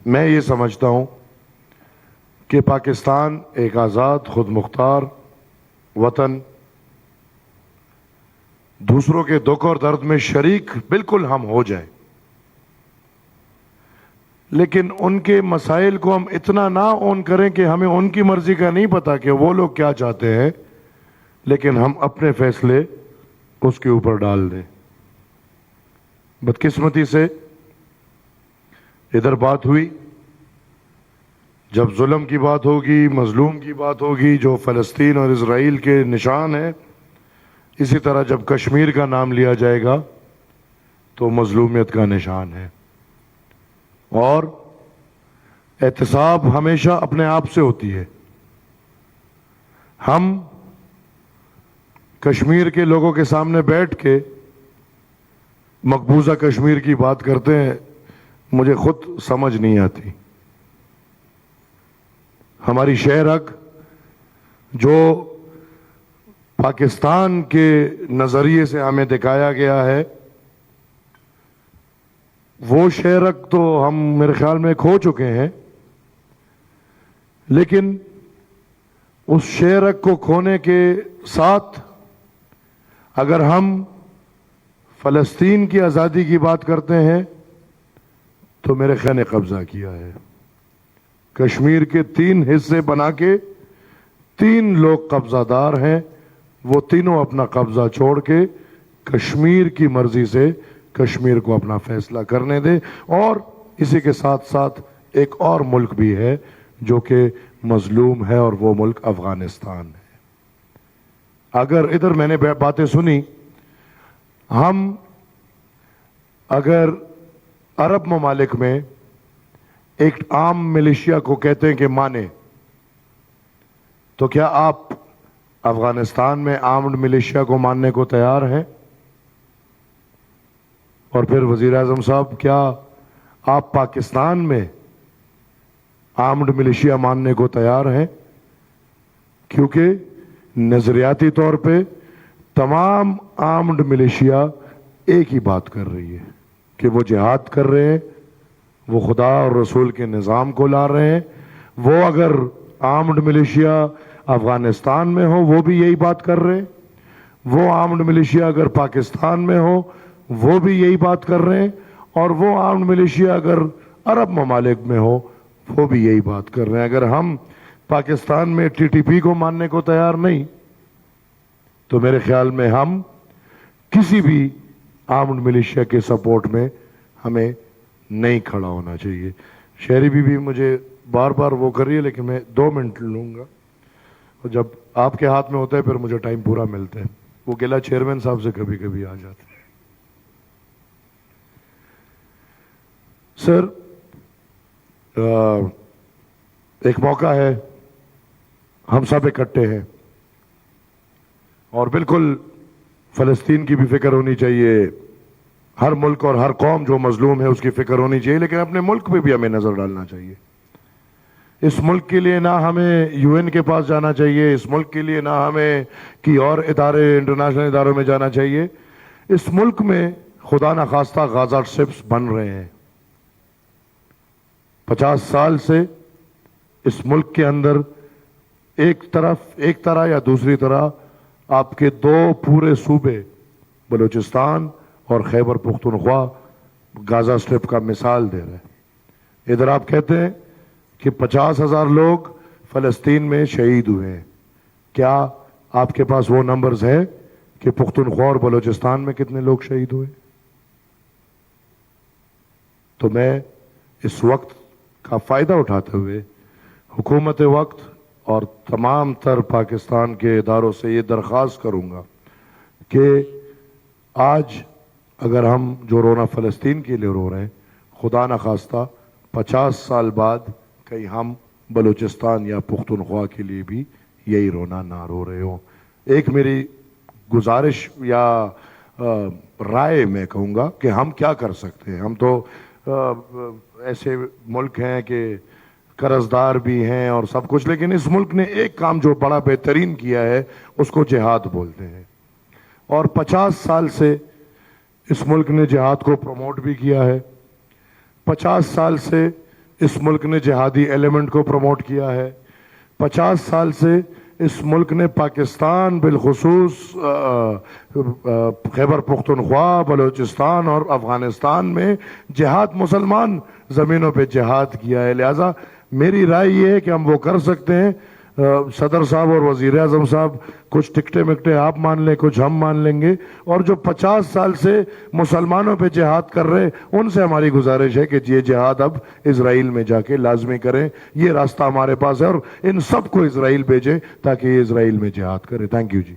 میں یہ سمجھتا ہوں کہ پاکستان ایک آزاد خود مختار وطن، دوسروں کے دکھ اور درد میں شریک بالکل ہم ہو جائیں، لیکن ان کے مسائل کو ہم اتنا نہ اون کریں کہ ہمیں ان کی مرضی کا نہیں پتا کہ وہ لوگ کیا چاہتے ہیں، لیکن ہم اپنے فیصلے اس کے اوپر ڈال دیں۔ بدقسمتی سے ادھر بات ہوئی، جب ظلم کی بات ہوگی، مظلوم کی بات ہوگی، جو فلسطین اور اسرائیل کے نشان ہے، اسی طرح جب کشمیر کا نام لیا جائے گا تو مظلومیت کا نشان ہے۔ اور احتساب ہمیشہ اپنے آپ سے ہوتی ہے۔ ہم کشمیر کے لوگوں کے سامنے بیٹھ کے مقبوضہ کشمیر کی بات کرتے ہیں، مجھے خود سمجھ نہیں آتی۔ ہماری شہر حق جو پاکستان کے نظریے سے ہمیں دکھایا گیا ہے، وہ شہر حق تو ہم میرے خیال میں کھو چکے ہیں، لیکن اس شہر حق کو کھونے کے ساتھ اگر ہم فلسطین کی آزادی کی بات کرتے ہیں تو میرے خیال نے قبضہ کیا ہے۔ کشمیر کے 3 حصے بنا کے 3 لوگ قبضہ دار ہیں، وہ تینوں اپنا قبضہ چھوڑ کے کشمیر کی مرضی سے کشمیر کو اپنا فیصلہ کرنے دیں۔ اور اسی کے ساتھ ساتھ ایک اور ملک بھی ہے جو کہ مظلوم ہے، اور وہ ملک افغانستان ہے۔ اگر ادھر میں نے باتیں سنی، ہم اگر عرب ممالک میں ایک عام ملیشیا کو کہتے ہیں کہ مانے، تو کیا آپ افغانستان میں آرمڈ ملیشیا کو ماننے کو تیار ہیں؟ اور پھر وزیر اعظم صاحب، کیا آپ پاکستان میں آرمڈ ملیشیا ماننے کو تیار ہیں؟ کیونکہ نظریاتی طور پہ تمام آرمڈ ملیشیا ایک ہی بات کر رہی ہے کہ وہ جہاد کر رہے ہیں، وہ خدا اور رسول کے نظام کو لا رہے ہیں۔ وہ اگر آرمڈ ملیشیا افغانستان میں ہو وہ بھی یہی بات کر رہے ہیں، وہ آرمڈ ملیشیا اگر پاکستان میں ہو وہ بھی یہی بات کر رہے ہیں، اور وہ آرمڈ ملیشیا اگر عرب ممالک میں ہو وہ بھی یہی بات کر رہے ہیں۔ اگر ہم پاکستان میں TTP کو ماننے کو تیار نہیں تو میرے خیال میں ہم کسی بھی آرمڈ ملیشیا کے سپورٹ میں ہمیں نہیں کھڑا ہونا چاہیے۔ شہری بھی مجھے بار بار وہ کر رہی ہے، لیکن میں 2 منٹ لوں گا، اور جب آپ کے ہاتھ میں ہوتا ہے پھر مجھے ٹائم پورا ملتا ہے۔ وہ گلہ چیئرمین صاحب سے کبھی کبھی آ جاتا ہے۔ سر، ایک موقع ہے، ہم سب اکٹھے ہیں، اور بالکل فلسطین کی بھی فکر ہونی چاہیے، ہر ملک اور ہر قوم جو مظلوم ہے اس کی فکر ہونی چاہیے، لیکن اپنے ملک پہ بھی ہمیں نظر ڈالنا چاہیے۔ اس ملک کے لیے نہ ہمیں UN کے پاس جانا چاہیے، اس ملک کے لیے نہ ہمیں کی اور ادارے انٹرنیشنل اداروں میں جانا چاہیے۔ اس ملک میں خدا نخواستہ غازہ سٹرپس بن رہے ہیں۔ 50 سال سے اس ملک کے اندر ایک طرح یا دوسری طرح آپ کے 2 پورے صوبے بلوچستان اور خیبر پختونخوا غازہ سٹرپ کا مثال دے رہے ہیں۔ ادھر آپ کہتے ہیں کہ 50,000 لوگ فلسطین میں شہید ہوئے ہیں، کیا آپ کے پاس وہ نمبرز ہے کہ پختونخوا اور بلوچستان میں کتنے لوگ شہید ہوئے؟ تو میں اس وقت کا فائدہ اٹھاتے ہوئے حکومت وقت اور تمام تر پاکستان کے اداروں سے یہ درخواست کروں گا کہ آج اگر ہم جو رونا فلسطین کے لیے رو رہے ہیں، خدا نخواستہ 50 سال بعد کہیں ہم بلوچستان یا پختونخوا کے لیے بھی یہی رونا نہ رو رہے ہوں۔ ایک میری گزارش یا رائے میں کہوں گا کہ ہم کیا کر سکتے ہیں۔ ہم تو ایسے ملک ہیں کہ قرض دار بھی ہیں اور سب کچھ، لیکن اس ملک نے ایک کام جو بڑا بہترین کیا ہے اس کو جہاد بولتے ہیں، اور 50 سال سے اس ملک نے جہاد کو پروموٹ بھی کیا ہے۔ 50 سال سے اس ملک نے جہادی ایلیمنٹ کو پروموٹ کیا ہے. 50 سال سے اس ملک نے پاکستان بالخصوص خیبر پختونخوا، بلوچستان اور افغانستان میں جہاد، مسلمان زمینوں پہ جہاد کیا ہے. لہٰذا میری رائے یہ ہے کہ ہم وہ کر سکتے ہیں. صدر صاحب اور وزیر اعظم صاحب کچھ ٹکٹے مکٹے آپ مان لیں، کچھ ہم مان لیں گے، اور جو 50 سال سے مسلمانوں پہ جہاد کر رہے ان سے ہماری گزارش ہے کہ یہ جہاد اب اسرائیل میں جا کے لازمی کریں. یہ راستہ ہمارے پاس ہے اور ان سب کو اسرائیل بھیجیں تاکہ یہ اسرائیل میں جہاد کرے. Thank you G.